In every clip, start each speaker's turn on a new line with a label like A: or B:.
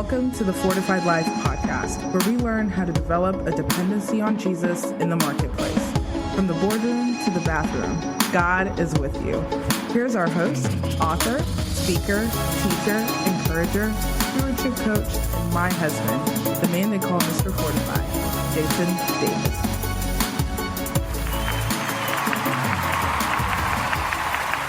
A: Welcome to the Fortified Life podcast, where we learn how to develop a dependency on Jesus in the marketplace. From the boardroom to the bathroom, God is with you. Here's our host, author, speaker, teacher, encourager, stewardship coach, and my husband, the man they call Mr. Fortified, Jason Davis.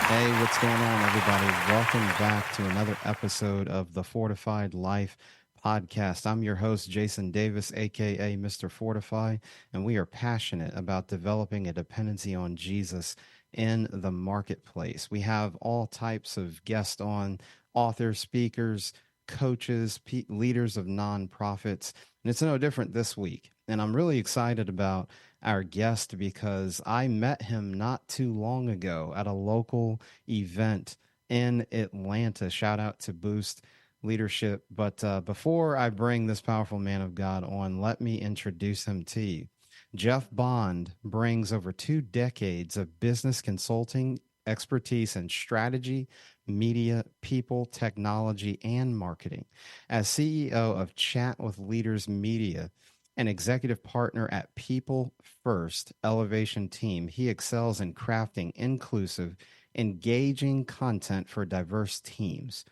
B: Hey, what's going on, everybody? Welcome back to another episode of the Fortified Life podcast. I'm your host, Jason Davis, aka Mr. Fortify, and we are passionate about developing a dependency on Jesus in the marketplace. We have all types of guests on, authors, speakers, coaches, leaders of nonprofits, and it's no different this week. And I'm really excited about our guest because I met him not too long ago at a local event in Atlanta. Shout out to Boost Leadership. But before I bring this powerful man of God on, let me introduce him to you. Jeff Bond brings over 2 decades of business consulting expertise in strategy, media, people, technology, and marketing. As CEO of Chat with Leaders Media, an executive partner at People First Elevation Team, he excels in crafting inclusive, engaging content for diverse teams.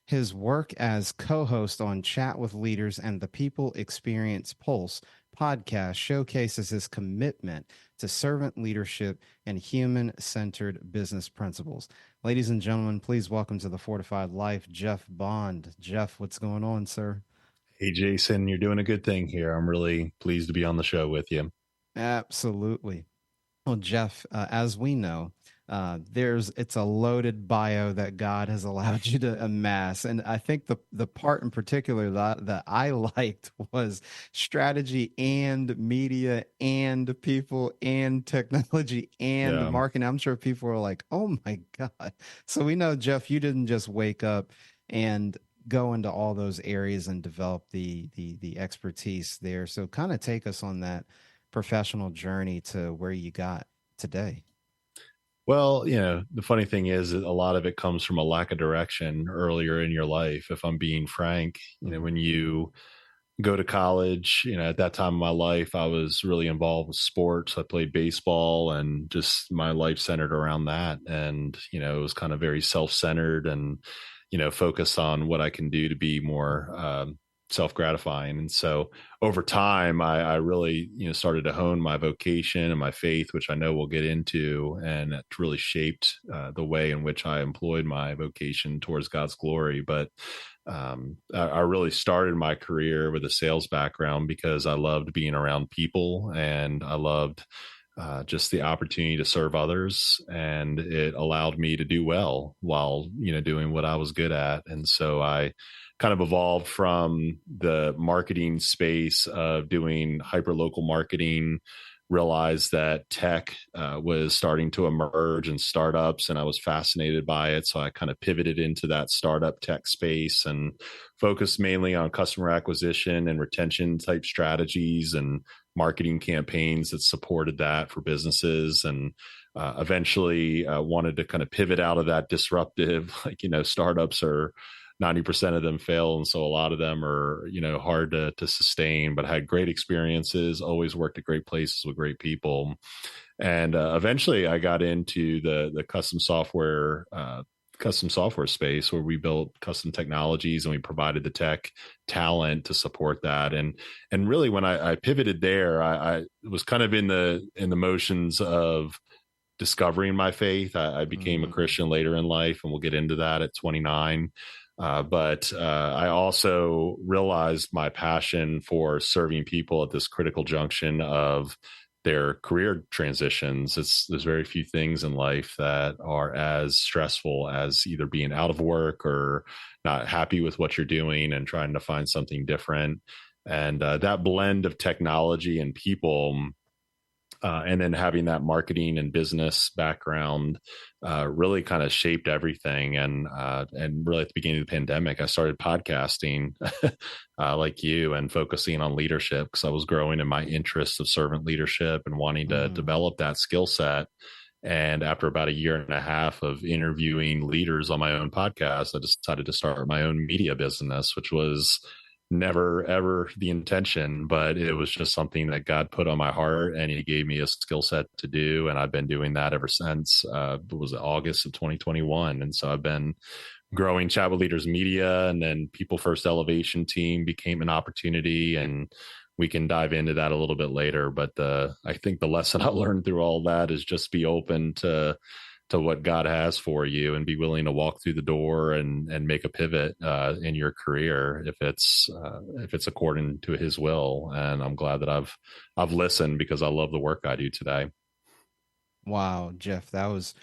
B: His work as co-host on Chat with Leaders and the People Experience Pulse podcast showcases his commitment to servant leadership and human-centered business principles. Ladies and gentlemen, please welcome to the Fortified Life, Jeff Bond. Jeff, what's going on, sir?
C: Hey, Jason, you're doing a good thing here. I'm really pleased to be on the show with you.
B: Absolutely. Well, Jeff, as we know, it's a loaded bio that God has allowed you to amass. And I think the part in particular that I liked was strategy and media and people and technology and marketing. I'm sure people are like, oh my God. So we know, Jeff, you didn't just wake up and go into all those areas and develop the expertise there. So kind of take us on that professional journey to where you got today.
C: Well, the funny thing is that a lot of it comes from a lack of direction earlier in your life. If I'm being frank, when you go to college, at that time of my life, I was really involved with sports. I played baseball and just my life centered around that. And, it was kind of very self-centered and, focus on what I can do to be more self-gratifying. And so over time, I really, started to hone my vocation and my faith, which I know we'll get into. And it really shaped the way in which I employed my vocation towards God's glory. But I really started my career with a sales background because I loved being around people and I loved just the opportunity to serve others, and it allowed me to do well while, doing what I was good at. And so I kind of evolved from the marketing space of doing hyper-local marketing, realized that tech was starting to emerge and startups, and I was fascinated by it. So I kind of pivoted into that startup tech space and focused mainly on customer acquisition and retention type strategies and marketing campaigns that supported that for businesses. And eventually wanted to kind of pivot out of that disruptive, startups are 90% of them fail. And so a lot of them are, hard to sustain, but had great experiences, always worked at great places with great people. And eventually I got into the custom software space where we built custom technologies and we provided the tech talent to support that. And really when I pivoted there, I was kind of in the motions of discovering my faith. I became a Christian later in life, and we'll get into that at 29. But I also realized my passion for serving people at this critical junction of their career transitions. There's very few things in life that are as stressful as either being out of work or not happy with what you're doing and trying to find something different. And that blend of technology and people, and then having that marketing and business background really kind of shaped everything. And really at the beginning of the pandemic, I started podcasting like you and focusing on leadership because I was growing in my interest of servant leadership and wanting to develop that skill set. And after about a year and a half of interviewing leaders on my own podcast, I decided to start my own media business, which was never ever the intention, but it was just something that God put on my heart, and he gave me a skill set to do. And I've been doing that ever since, it was August of 2021. And so I've been growing Chat with Leaders Media, and then People First Elevation team became an opportunity, and we can dive into that a little bit later. But I think the lesson I learned through all that is just be open to what God has for you, and be willing to walk through the door and make a pivot in your career if it's according to his will. And I'm glad that I've listened, because I love the work I do today.
B: Wow, Jeff, that was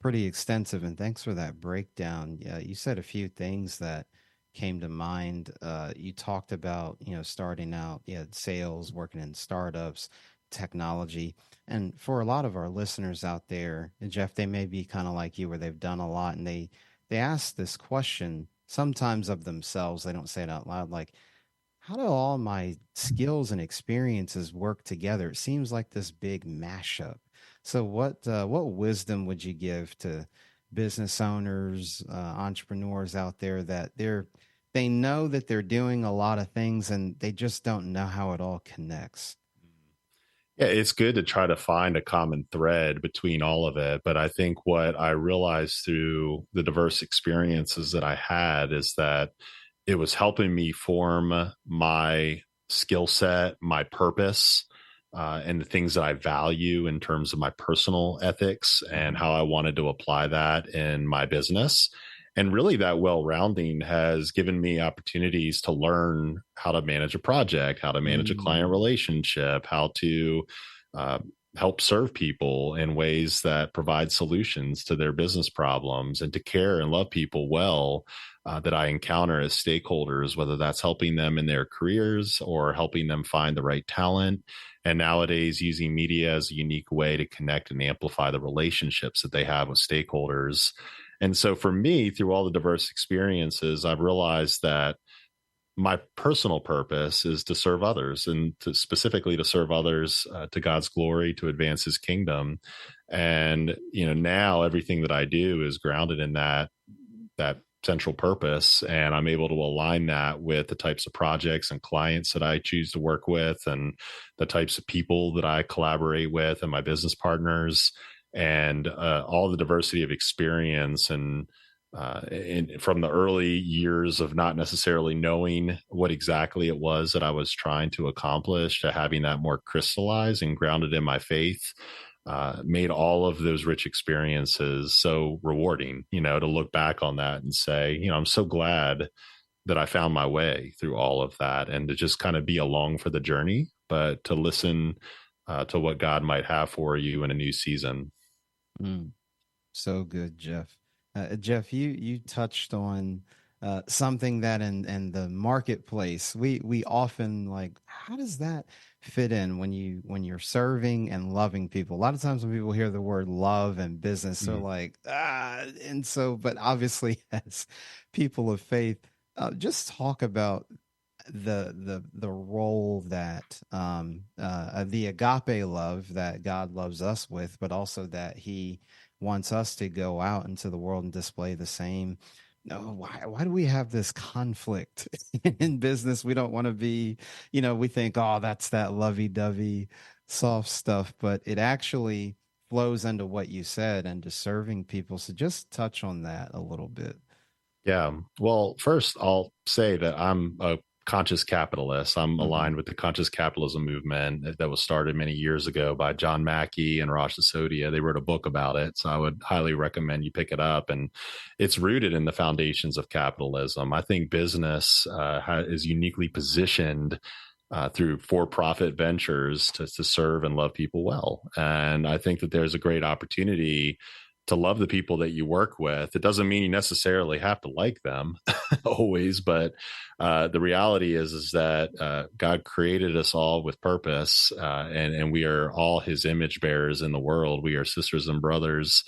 B: pretty extensive, and thanks for that breakdown. Yeah, you said a few things that came to mind. You talked about, starting out, sales, working in startups, technology. And for a lot of our listeners out there, and Jeff, they may be kind of like you, where they've done a lot, and they ask this question sometimes of themselves. They don't say it out loud, like, how do all my skills and experiences work together? It seems like this big mashup. So what wisdom would you give to business owners, entrepreneurs out there, that they know that they're doing a lot of things and they just don't know how it all connects?
C: Yeah, it's good to try to find a common thread between all of it. But I think what I realized through the diverse experiences that I had is that it was helping me form my skill set, my purpose, and the things that I value in terms of my personal ethics, and how I wanted to apply that in my business. And really, that well-rounding has given me opportunities to learn how to manage a project, how to manage a client relationship, how to help serve people in ways that provide solutions to their business problems, and to care and love people well that I encounter as stakeholders, whether that's helping them in their careers or helping them find the right talent. And nowadays, using media as a unique way to connect and amplify the relationships that they have with stakeholders. And so for me, through all the diverse experiences, I've realized that my personal purpose is to serve others, and specifically to serve others to God's glory, to advance his kingdom. And, now everything that I do is grounded in that central purpose. And I'm able to align that with the types of projects and clients that I choose to work with, and the types of people that I collaborate with, and my business partners, and all the diversity of experience. And from the early years of not necessarily knowing what exactly it was that I was trying to accomplish, to having that more crystallized and grounded in my faith, made all of those rich experiences so rewarding, to look back on that and say, I'm so glad that I found my way through all of that, and to just kind of be along for the journey, but to listen to what God might have for you in a new season.
B: So good, Jeff. Jeff, you touched on something that in the marketplace we often like. How does that fit in when you're serving and loving people? A lot of times when people hear the word love and business, they're like, and so. But obviously, as people of faith, just talk about the role that the agape love that God loves us with, but also that he wants us to go out into the world and display the same. No, why do we have this conflict in business? We don't want to be, we think, oh, that's that lovey-dovey soft stuff, but it actually flows into what you said, and to serving people. So just touch on that a little bit.
C: Yeah. Well, first I'll say that I'm a conscious capitalist. I'm aligned with the conscious capitalism movement that was started many years ago by John Mackey and Rosh Sisodia. They wrote a book about it, so I would highly recommend you pick it up. And it's rooted in the foundations of capitalism. I think business is uniquely positioned through for-profit ventures to serve and love people well. And I think that there's a great opportunity to love the people that you work with. It doesn't mean you necessarily have to like them always, but the reality is that God created us all with purpose, and we are all his image bearers in the world. We are sisters and brothers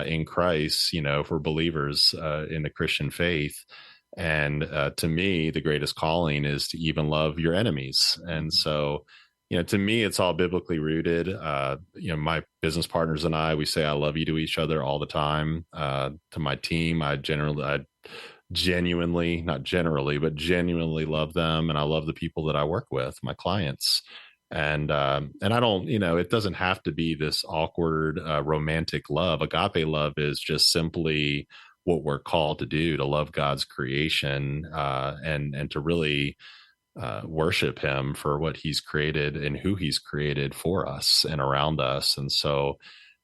C: in Christ, for believers in the Christian faith. And to me, the greatest calling is to even love your enemies. And so, to me, it's all biblically rooted. My business partners and I, we say I love you to each other all the time. To my team, I genuinely, not generally, but genuinely love them. And I love the people that I work with, my clients. And I don't, it doesn't have to be this awkward romantic love. Agape love is just simply what we're called to do, to love God's creation, and to really worship him for what he's created and who he's created for us and around us. And so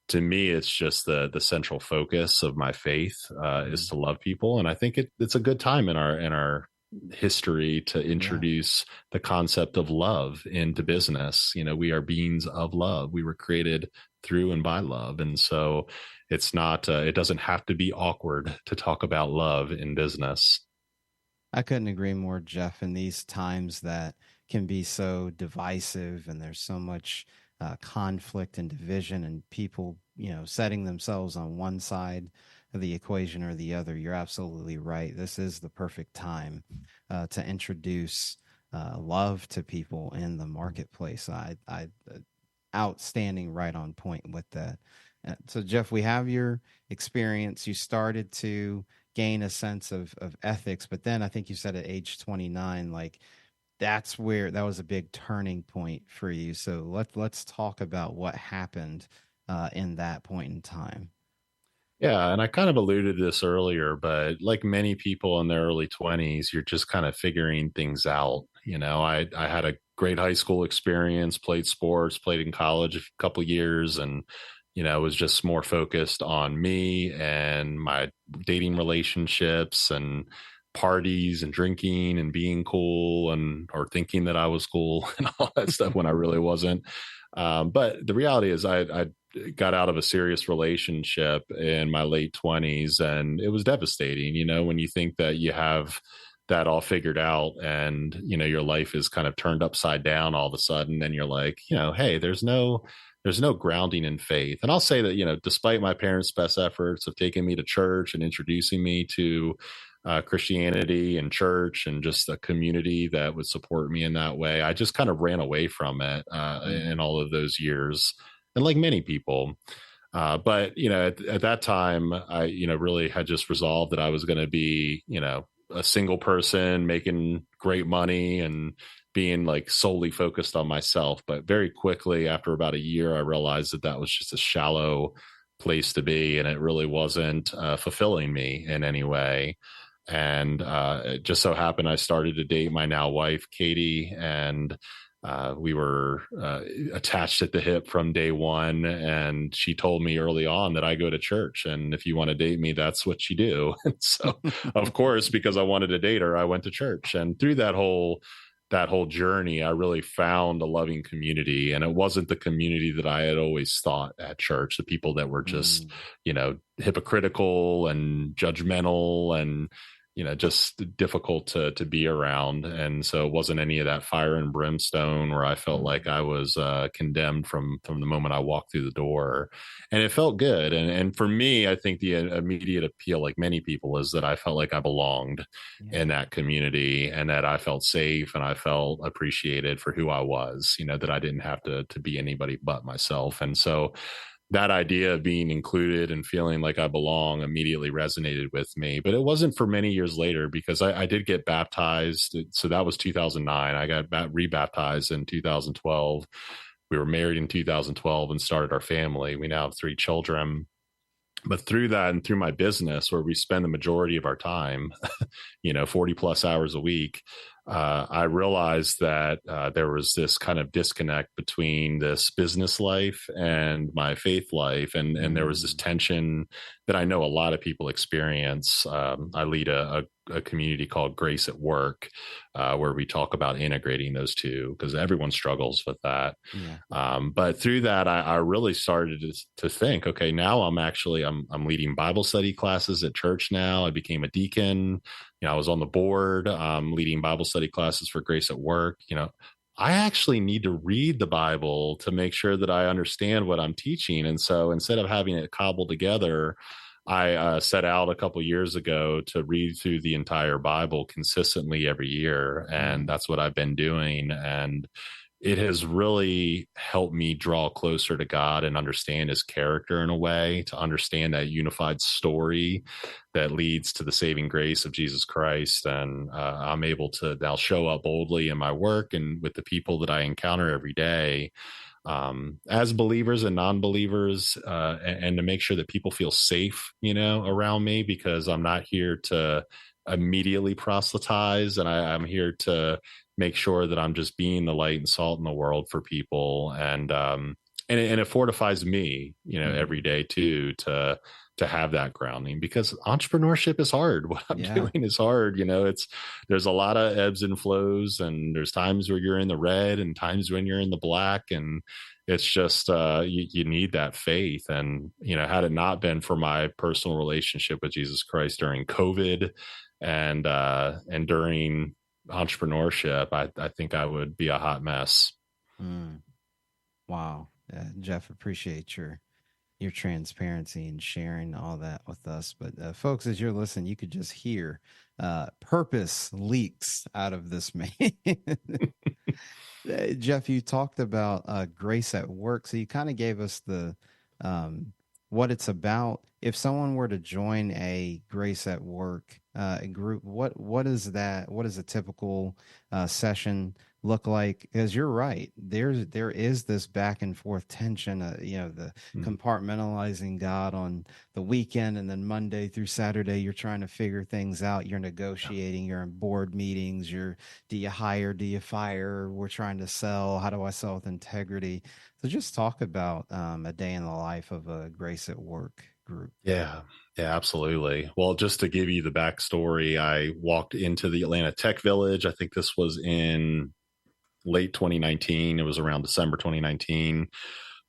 C: to me, it's just the central focus of my faith is to love people. And I think it's a good time in our history to introduce the concept of love into business. We are beings of love. We were created through and by love. And so it's not, it doesn't have to be awkward to talk about love in business.
B: I couldn't agree more, Jeff. In these times that can be so divisive and there's so much conflict and division and people, setting themselves on one side of the equation or the other, you're absolutely right. This is the perfect time to introduce love to people in the marketplace. I outstanding, right on point with that. So, Jeff, we have your experience. You started to gain a sense of ethics, but then I think you said at age 29, like that was a big turning point for you. So let's talk about what happened in that point in time.
C: Yeah, and I kind of alluded to this earlier, but like many people in their early 20s, you're just kind of figuring things out. I had a great high school experience, played sports, played in college a couple years, and was just more focused on me and my dating relationships and parties and drinking and being cool or thinking that I was cool and all that stuff when I really wasn't. But the reality is I got out of a serious relationship in my late 20s, and it was devastating, when you think that you have that all figured out and, your life is kind of turned upside down all of a sudden. And you're like, hey, there's no grounding in faith. And I'll say that, despite my parents' best efforts of taking me to church and introducing me to Christianity and church and just a community that would support me in that way, I just kind of ran away from it in all of those years. And like many people, but, at that time, I, really had just resolved that I was going to be, a single person making great money and being like solely focused on myself. But very quickly, after about a year, I realized that was just a shallow place to be. And it really wasn't fulfilling me in any way. And it just so happened I started to date my now wife, Katie, and we were attached at the hip from day one. And she told me early on that I go to church. And if you want to date me, that's what you do. And so, of course, because I wanted to date her, I went to church. And through that whole journey, I really found a loving community. And it wasn't the community that I had always thought at church, the people that were just, hypocritical and judgmental and, just difficult to be around. And so it wasn't any of that fire and brimstone where I felt like I was condemned from the moment I walked through the door. And it felt good. And for me, I think the immediate appeal, like many people, is that I felt like I belonged in that community and that I felt safe and I felt appreciated for who I was, that I didn't have to be anybody but myself. And so that idea of being included and feeling like I belong immediately resonated with me. But it wasn't for many years later, because I did get baptized. So that was 2009. I got rebaptized in 2012. We were married in 2012 and started our family. We now have 3 children. But through that and through my business, where we spend the majority of our time, 40 plus hours a week, I realized that there was this kind of disconnect between this business life and my faith life. And there was this tension that I know a lot of people experience. I lead a community called Grace at Work, where we talk about integrating those two, because everyone struggles with that. But through that, I really started to think, okay, now I'm leading Bible study classes at church now. I became a deacon. I was on the board, leading Bible study classes for Grace at Work. I actually need to read the Bible to make sure that I understand what I'm teaching. And so instead of having it cobbled together, I set out a couple years ago to read through the entire Bible consistently every year. And that's what I've been doing. And, it has really helped me draw closer to God and understand his character in a way, to understand that unified story that leads to the saving grace of Jesus Christ. And I'm able to now show up boldly in my work and with the people that I encounter every day, as believers and non-believers, and to make sure that people feel safe, around me, because I'm not here to immediately proselytize, and I'm here to make sure that I'm just being the light and salt in the world for people. And it fortifies me, every day too, to have that grounding, because entrepreneurship is hard. What I'm doing is hard. There's a lot of ebbs and flows, and there's times where you're in the red and times when you're in the black. And it's just, you need that faith. And, had it not been for my personal relationship with Jesus Christ during COVID and during entrepreneurship, I think I would be a hot mess.
B: Wow. Jeff, appreciate your transparency and sharing all that with us. But folks, as you're listening, you could just hear purpose leaks out of this man. Jeff, you talked about grace at work. So you kind of gave us the what it's about. If someone were to join a grace at work group, what is that? What does a typical session look like? Because you're right, there is this back and forth tension, the compartmentalizing God on the weekend, and then Monday through Saturday you're trying to figure things out, you're negotiating, you're in board meetings, do you hire, do you fire, we're trying to sell, how do I sell with integrity? So just talk about a day in the life of a grace at work group.
C: Yeah, absolutely. Well, just to give you the backstory, I walked into the Atlanta Tech Village. I think this was in late 2019. It was around December 2019.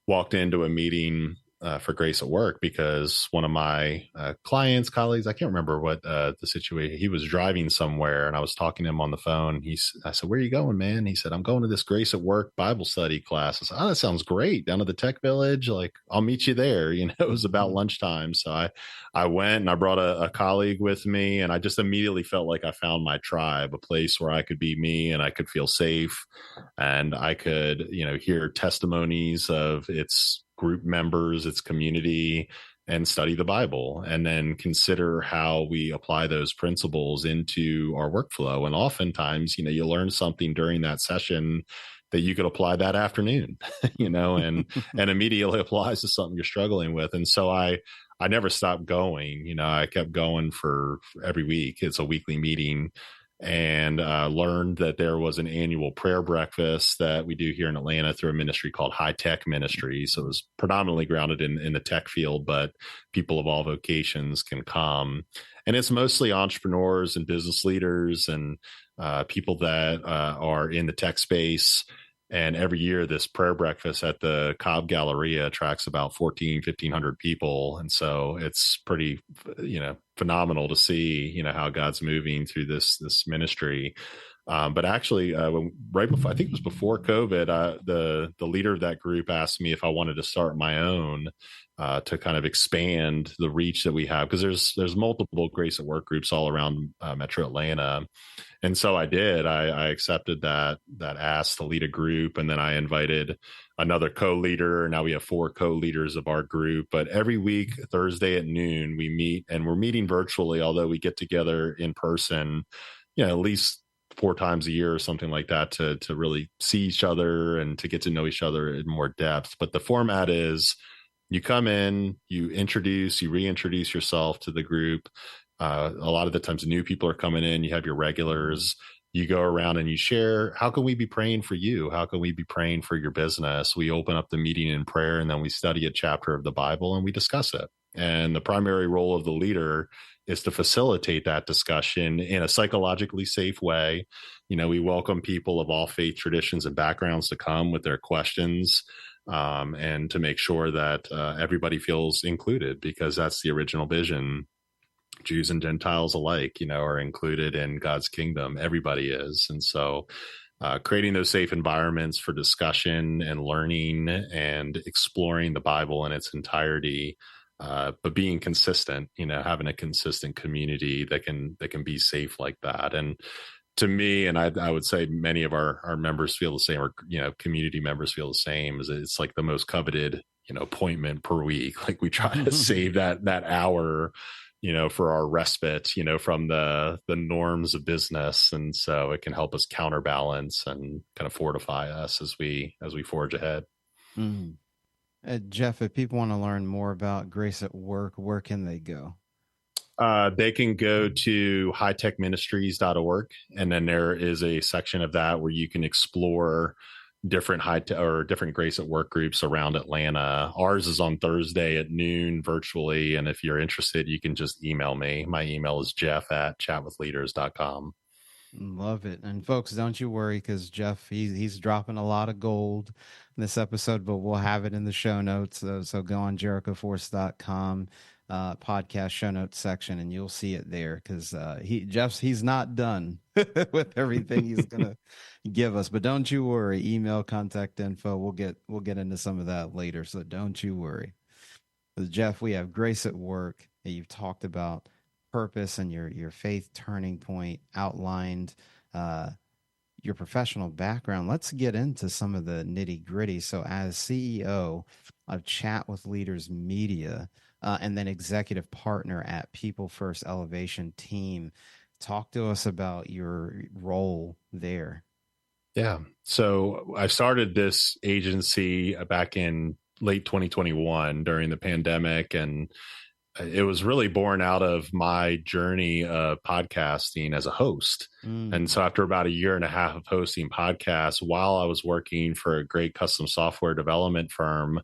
C: Walked into a meeting for Grace at Work because one of my colleagues, I can't remember what the situation, he was driving somewhere and I was talking to him on the phone. I said, "Where are you going, man?" He said, "I'm going to this Grace at Work Bible study class." I said, "Oh, that sounds great. Down at the Tech Village. Like, I'll meet you there." It was about lunchtime. So I went and I brought a colleague with me, and I just immediately felt like I found my tribe, a place where I could be me and I could feel safe, and I could, hear testimonies of its group members, its community, and study the Bible, and then consider how we apply those principles into our workflow. And oftentimes, you learn something during that session that you could apply that afternoon, and immediately applies to something you're struggling with. And so I never stopped going. I kept going for every week. It's a weekly meeting. And learned that there was an annual prayer breakfast that we do here in Atlanta through a ministry called High Tech Ministry. So it was predominantly grounded in the tech field, but people of all vocations can come. And it's mostly entrepreneurs and business leaders and people that are in the tech space. And every year, this prayer breakfast at the Cobb Galleria attracts about 1,500 people. And so it's pretty, phenomenal to see, how God's moving through this ministry. But actually, right before, I think it was before COVID, the leader of that group asked me if I wanted to start my own to kind of expand the reach that we have, because there's multiple Grace at Work groups all around Metro Atlanta. And so I did. I accepted that ask to lead a group, and then I invited another co-leader. Now we have 4 co-leaders of our group. But every week, Thursday at noon, we meet, and we're meeting virtually, although we get together in person, at least 4 times a year or something like that to really see each other and to get to know each other in more depth. But the format is you come in, you reintroduce yourself to the group. A lot of the times new people are coming in, you have your regulars, you go around and you share, how can we be praying for you? How can we be praying for your business? We open up the meeting in prayer, and then we study a chapter of the Bible and we discuss it. And the primary role of the leader is to facilitate that discussion in a psychologically safe way. We welcome people of all faith traditions and backgrounds to come with their questions, and to make sure that everybody feels included, because that's the original vision. Jews and Gentiles alike, are included in God's kingdom. Everybody is. And so creating those safe environments for discussion and learning and exploring the Bible in its entirety, but being consistent, having a consistent community that can be safe like that. And to me, and I would say many of our members feel the same, or community members feel the same, is it's like the most coveted appointment per week. Like we try to save that hour for our respite from the norms of business, and so it can help us counterbalance and kind of fortify us as we forge ahead.
B: Mm. Jeff, if people want to learn more about Grace at Work, where can they go?
C: They can go to hightechministries.org, and then there is a section of that where you can explore different different Grace at Work groups around Atlanta. Ours is on Thursday at noon virtually, and if you're interested, you can just email me. My email is jeff@chatwithleaders.com.
B: Love it. And folks, don't you worry, because Jeff, he's dropping a lot of gold in this episode, but we'll have it in the show notes. So go on jerichoforce.com, podcast show notes section, and you'll see it there, because he's not done with everything he's gonna give us. But don't you worry, email, contact info, we'll get into some of that later. So don't you worry. Jeff, we have Grace at Work that you've talked about, purpose and your faith turning point, outlined your professional background. Let's get into some of the nitty gritty. So as CEO of Chat with Leaders Media, and then executive partner at People First Elevation Team, talk to us about your role there.
C: Yeah. So I started this agency back in late 2021 during the pandemic, and it was really born out of my journey of podcasting as a host. And so after about a year and a half of hosting podcasts while I was working for a great custom software development firm,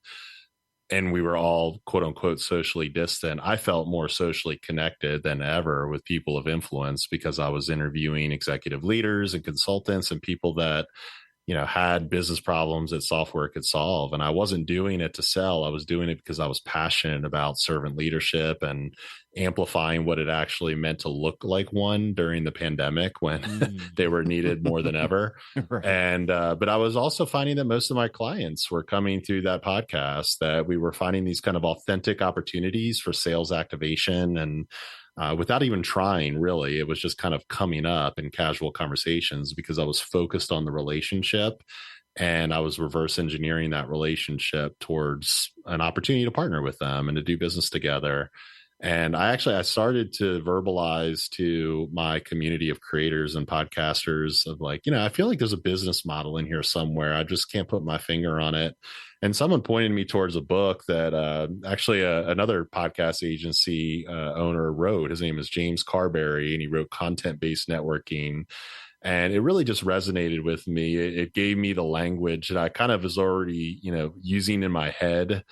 C: and we were all quote unquote socially distant, I felt more socially connected than ever with people of influence, because I was interviewing executive leaders and consultants and people that had business problems that software could solve. And I wasn't doing it to sell. I was doing it because I was passionate about servant leadership and amplifying what it actually meant to look like one during the pandemic, when they were needed more than ever. Right. And, but I was also finding that most of my clients were coming through that podcast, that we were finding these kind of authentic opportunities for sales activation, and without even trying, really. It was just kind of coming up in casual conversations because I was focused on the relationship, and I was reverse engineering that relationship towards an opportunity to partner with them and to do business together. And I started to verbalize to my community of creators and podcasters of like, I feel like there's a business model in here somewhere. I just can't put my finger on it. And someone pointed me towards a book that another podcast agency owner wrote. His name is James Carberry, and he wrote Content-Based Networking. And it really just resonated with me. It gave me the language that I kind of was already, using in my head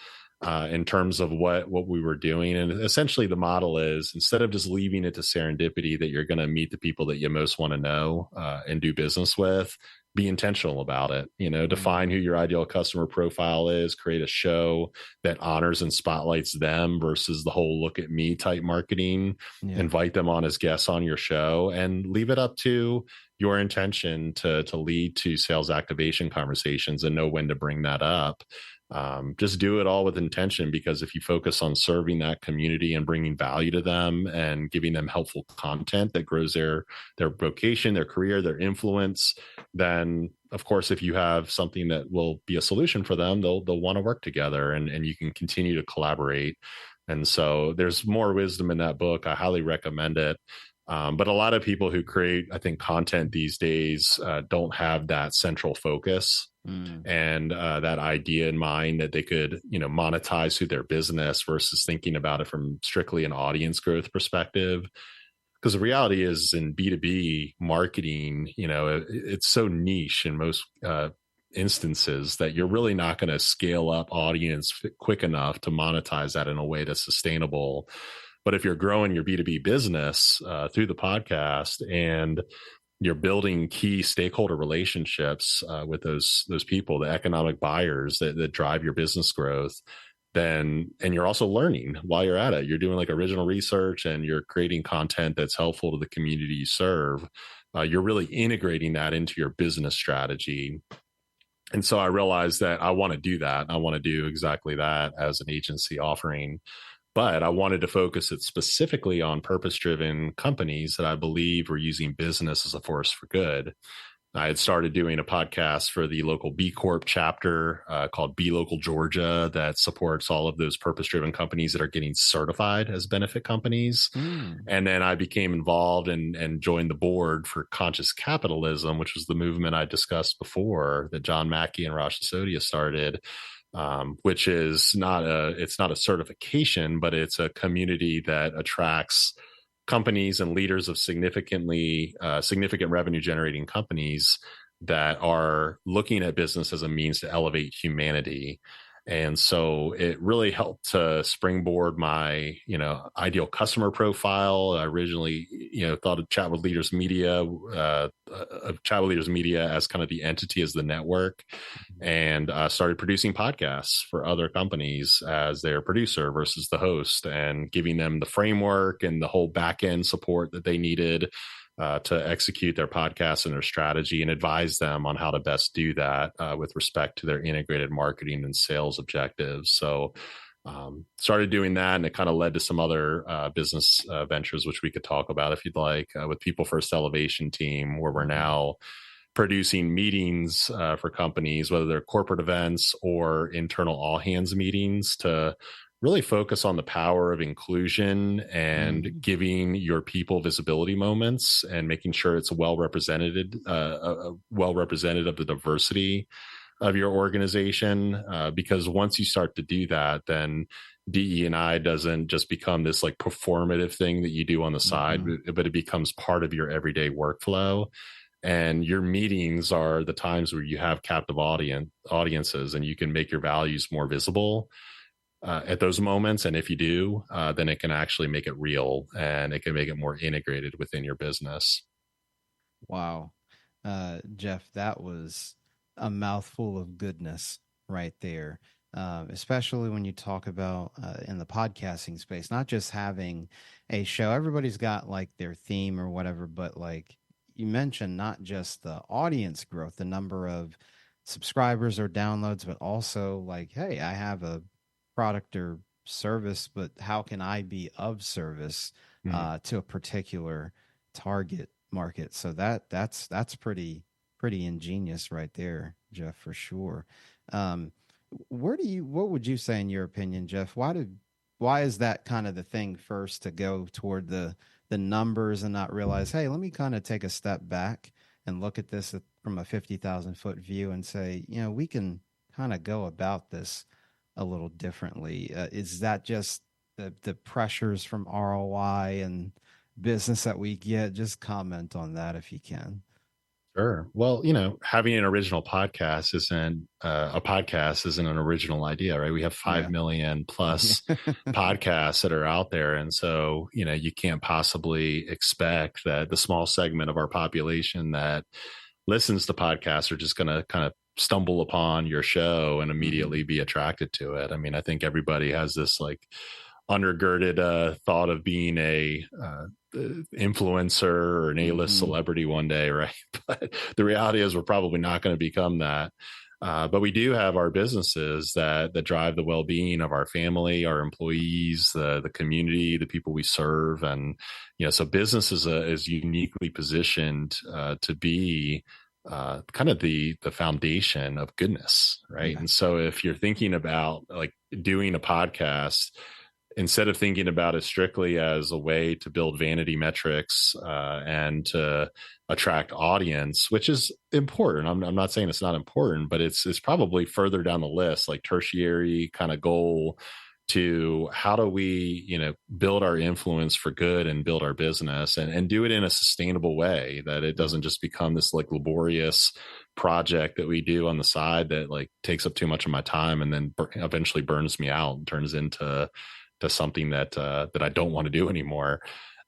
C: in terms of what we were doing. And essentially the model is, instead of just leaving it to serendipity that you're going to meet the people that you most want to know and do business with, be intentional about it. Define who your ideal customer profile is, create a show that honors and spotlights them versus the whole look at me type marketing. Invite them on as guests on your show, and leave it up to your intention to lead to sales activation conversations, and know when to bring that up. Just do it all with intention, because if you focus on serving that community and bringing value to them and giving them helpful content that grows their vocation, their career, their influence, then of course, if you have something that will be a solution for them, they'll want to work together, and you can continue to collaborate. And so there's more wisdom in that book. I highly recommend it. But a lot of people who create, I think, content these days don't have that central focus and that idea in mind that they could, monetize through their business, versus thinking about it from strictly an audience growth perspective. Because the reality is, in B2B marketing, it's so niche in most instances that you're really not going to scale up audience quick enough to monetize that in a way that's sustainable. But if you're growing your B2B business through the podcast, and you're building key stakeholder relationships with those people, the economic buyers that drive your business growth, and you're also learning while you're at it. You're doing like original research, and you're creating content that's helpful to the community you serve. You're really integrating that into your business strategy. And so I realized that I want to do that. I want to do exactly that as an agency, offering But I wanted to focus it specifically on purpose-driven companies that I believe were using business as a force for good. I had started doing a podcast for the local B Corp chapter called Be Local Georgia that supports all of those purpose-driven companies that are getting certified as benefit companies. And then I became involved and joined the board for Conscious Capitalism, which was the movement I discussed before that John Mackey and Raj Sisodia started. Which is it's not a certification, but it's a community that attracts companies and leaders of significant revenue generating companies that are looking at business as a means to elevate humanity. And so it really helped to springboard my, ideal customer profile. I originally, thought of Chat with Leaders Media, as kind of the entity, as the network, and started producing podcasts for other companies as their producer versus the host, and giving them the framework and the whole back end support that they needed to execute their podcast and their strategy, and advise them on how to best do that with respect to their integrated marketing and sales objectives. So started doing that, and it kind of led to some other business ventures, which we could talk about if you'd like, with People First Elevation Team, where we're now producing meetings for companies, whether they're corporate events or internal all hands meetings, to really focus on the power of inclusion and giving your people visibility moments, and making sure it's well represented of the diversity of your organization. Because once you start to do that, then DE&I doesn't just become this like performative thing that you do on the side, but it becomes part of your everyday workflow. And your meetings are the times where you have captive audiences, and you can make your values more visible at those moments. And if you do, then it can actually make it real, and it can make it more integrated within your business.
B: Wow. Jeff, that was a mouthful of goodness right there. Especially when you talk about in the podcasting space, not just having a show. Everybody's got like their theme or whatever, but like you mentioned, not just the audience growth, the number of subscribers or downloads, but also like, hey, I have a product or service, but how can I be of service to a particular target market? So that's pretty ingenious right there, Jeff, for sure. What would you say in your opinion, Jeff? Why is that kind of the thing first to go toward the numbers and not realize, hey, let me kind of take a step back and look at this from a 50,000 foot view and say, we can kind of go about this a little differently. Is that just the pressures from ROI and business that we get? Just comment on that if you can.
C: Sure. Well, having an original podcast isn't an original idea, right? We have 5 million plus podcasts that are out there. And so, you can't possibly expect that the small segment of our population that listens to podcasts are just going to kind of stumble upon your show and immediately be attracted to it. I mean, I think everybody has this like undergirded thought of being a influencer or an A-list celebrity one day, right? But the reality is we're probably not going to become that. But we do have our businesses that drive the well-being of our family, our employees, the community, the people we serve. And, so business is uniquely positioned to be kind of the foundation of goodness, right? And so if you're thinking about like doing a podcast, instead of thinking about it strictly as a way to build vanity metrics and to attract audience, which is important. I'm not saying it's not important, but it's probably further down the list, like tertiary kind of goal to how do we, build our influence for good and build our business and do it in a sustainable way, that it doesn't just become this like laborious project that we do on the side that like takes up too much of my time and then eventually burns me out and turns into something that I don't want to do anymore.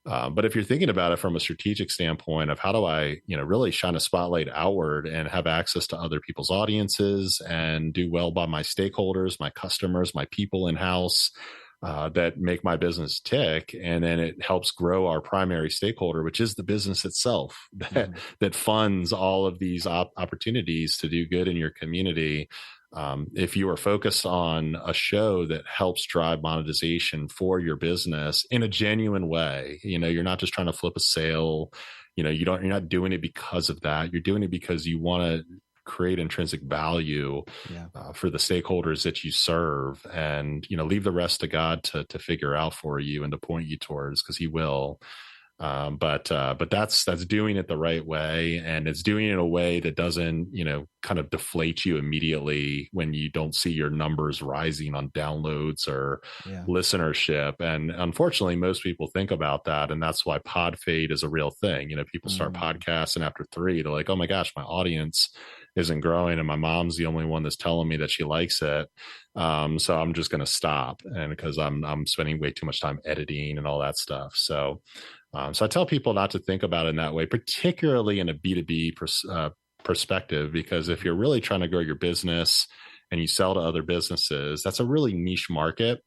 C: But if you're thinking about it from a strategic standpoint of how do I, really shine a spotlight outward and have access to other people's audiences and do well by my stakeholders, my customers, my people in-house, that make my business tick. And then it helps grow our primary stakeholder, which is the business itself that funds all of these opportunities to do good in your community. If you are focused on a show that helps drive monetization for your business in a genuine way, you're not just trying to flip a sale, you're not doing it because of that. You're doing it because you want to create intrinsic value for the stakeholders that you serve, and leave the rest to God to figure out for you and to point you towards, because He will. But that's doing it the right way, and it's doing it in a way that doesn't kind of deflate you immediately when you don't see your numbers rising on downloads or listenership. And unfortunately, most people think about that, and that's why pod fade is a real thing. People start podcasts, and after 3, they're like, oh my gosh, my audience isn't growing, and my mom's the only one that's telling me that she likes it. So I'm just going to stop, and because I'm spending way too much time editing and all that stuff. So I tell people not to think about it in that way, particularly in a B2B perspective, because if you're really trying to grow your business and you sell to other businesses, that's a really niche market.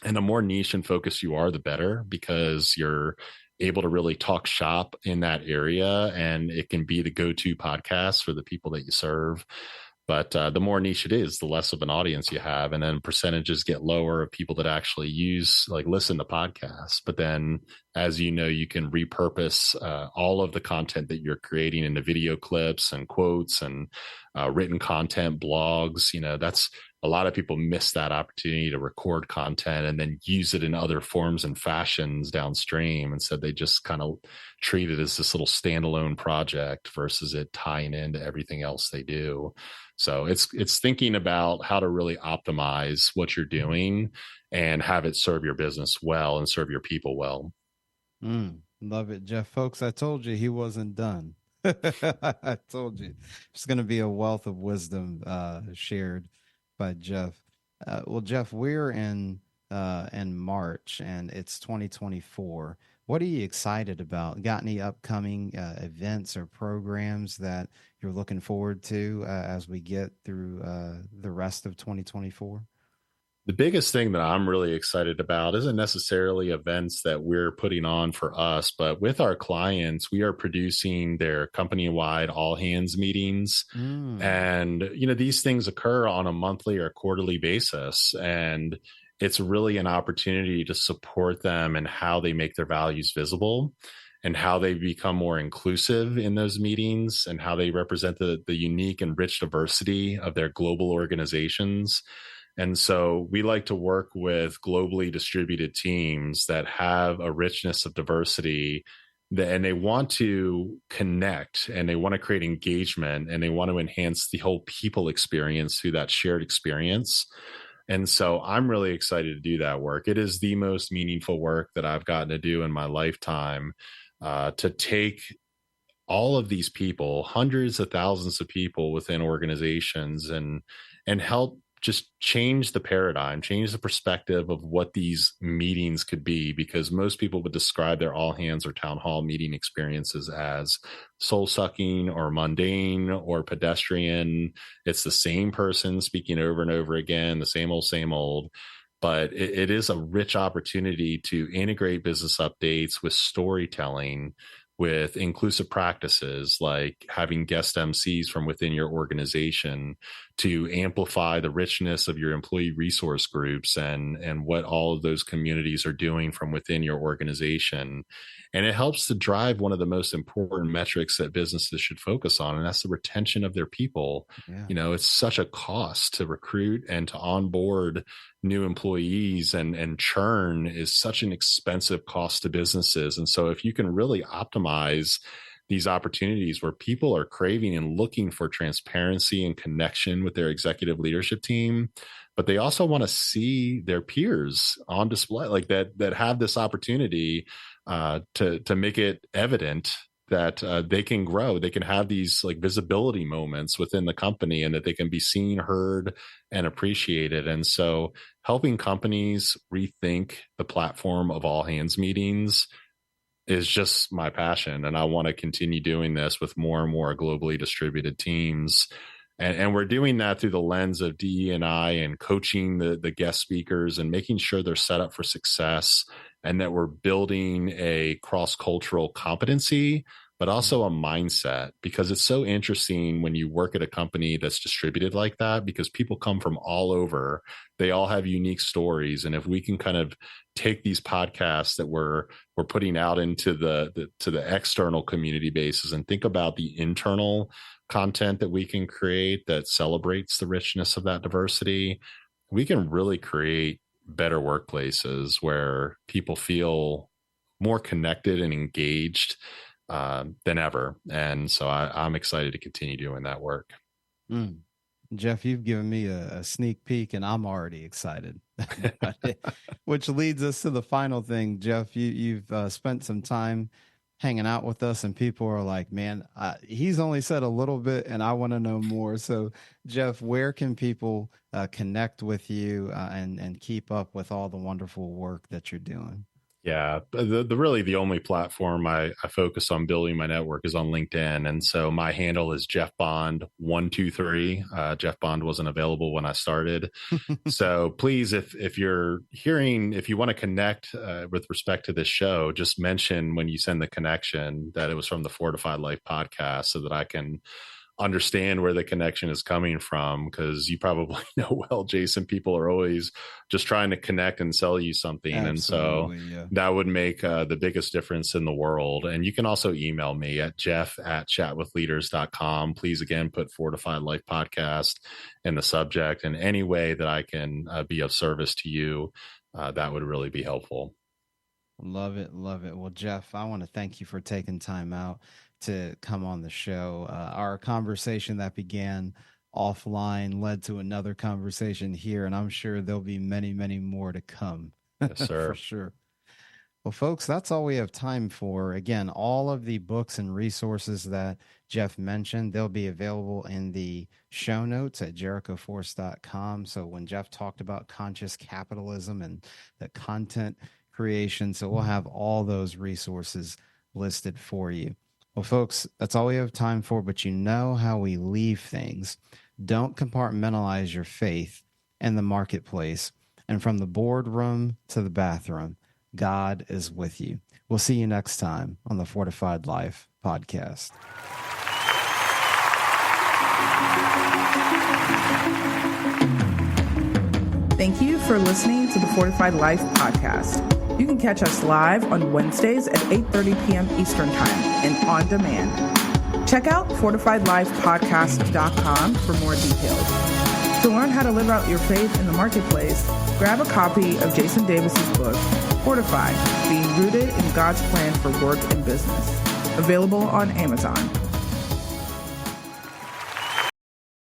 C: And the more niche and focused you are, the better, because you're able to really talk shop in that area, and it can be the go-to podcast for the people that you serve. But the more niche it is, the less of an audience you have, and then percentages get lower of people that actually listen to podcasts. But then, as you know, you can repurpose all of the content that you're creating into video clips and quotes and written content, blogs. That's a lot of people miss that opportunity to record content and then use it in other forms and fashions downstream. Instead, they just kind of treat it as this little standalone project versus it tying into everything else they do. So it's thinking about how to really optimize what you're doing and have it serve your business well and serve your people well.
B: Love it, Jeff. Folks, I told you he wasn't done. I told you. It's going to be a wealth of wisdom shared by Jeff. Well, Jeff, we're in March, and it's 2024. What are you excited about? Got any upcoming events or programs that you're looking forward to as we get through the rest of 2024?
C: The biggest thing that I'm really excited about isn't necessarily events that we're putting on for us, but with our clients, we are producing their company-wide all-hands meetings. And, these things occur on a monthly or quarterly basis. And it's really an opportunity to support them and how they make their values visible and how they become more inclusive in those meetings and how they represent the unique and rich diversity of their global organizations. And so we like to work with globally distributed teams that have a richness of diversity, and they want to connect, and they want to create engagement, and they want to enhance the whole people experience through that shared experience. And so I'm really excited to do that work. It is the most meaningful work that I've gotten to do in my lifetime, to take all of these people, hundreds of thousands of people within organizations, and help just change the paradigm, change the perspective of what these meetings could be, because most people would describe their all hands or town hall meeting experiences as soul sucking or mundane or pedestrian. It's the same person speaking over and over again, the same old. But it is a rich opportunity to integrate business updates with storytelling, with inclusive practices like having guest MCs from within your organization to amplify the richness of your employee resource groups and what all of those communities are doing from within your organization. And it helps to drive one of the most important metrics that businesses should focus on, and that's the retention of their people. Yeah. It's such a cost to recruit and to onboard new employees, and churn is such an expensive cost to businesses. And so if you can really optimize these opportunities where people are craving and looking for transparency and connection with their executive leadership team, but they also want to see their peers on display, like that have this opportunity to make it evident that they can grow, they can have these like visibility moments within the company, and that they can be seen, heard, and appreciated. And so helping companies rethink the platform of all hands meetings is just my passion. And I want to continue doing this with more and more globally distributed teams. And we're doing that through the lens of DE&I and coaching the guest speakers and making sure they're set up for success, and that we're building a cross-cultural competency, but also a mindset, because it's so interesting when you work at a company that's distributed like that, because people come from all over. They all have unique stories. And if we can kind of take these podcasts that we're putting out into the external community bases and think about the internal content that we can create that celebrates the richness of that diversity, we can really create better workplaces where people feel more connected and engaged than ever. And so I'm excited to continue doing that work.
B: Jeff, you've given me a sneak peek and I'm already excited. Which leads us to the final thing. Jeff, you've spent some time hanging out with us, and people are like, man, he's only said a little bit and I want to know more. So Jeff, where can people connect with you and keep up with all the wonderful work that you're doing?
C: Yeah, the only platform I focus on building my network is on LinkedIn. And so my handle is Jeff Bond 123. Jeff Bond wasn't available when I started. So please, if you're hearing, if you want to connect with respect to this show, just mention when you send the connection that it was from the Fortified Life podcast, so that I can understand where the connection is coming from. Because you probably know, well, Jason, people are always just trying to connect and sell you something.
B: Absolutely,
C: and so
B: yeah.
C: that would make the biggest difference in the world. And you can also email me at jeff@chatwithleaders.com. Please, again, put Fortified Life Podcast in the subject, and any way that I can be of service to you, that would really be helpful.
B: Love it. Love it. Well, Jeff, I want to thank you for taking time out to come on the show. Our conversation that began offline led to another conversation here, and I'm sure there'll be many, many more to come.
C: Yes, sir.
B: For sure. Well, folks, that's all we have time for. Again, all of the books and resources that Jeff mentioned, they'll be available in the show notes at jerichoforce.com. So when Jeff talked about conscious capitalism and the content creation, so we'll have all those resources listed for you. Well, folks, that's all we have time for, but you know how we leave things. Don't compartmentalize your faith in the marketplace. And from the boardroom to the bathroom, God is with you. We'll see you next time on the Fortified Life podcast.
A: Thank you for listening to the Fortified Life podcast. You can catch us live on Wednesdays at 8:30 p.m. Eastern Time and on demand. Check out fortifieddlifepodcast.com for more details. To learn how to live out your faith in the marketplace, grab a copy of Jason Davis's book, Fortified, Being Rooted in God's Plan for Work and Business, available on Amazon.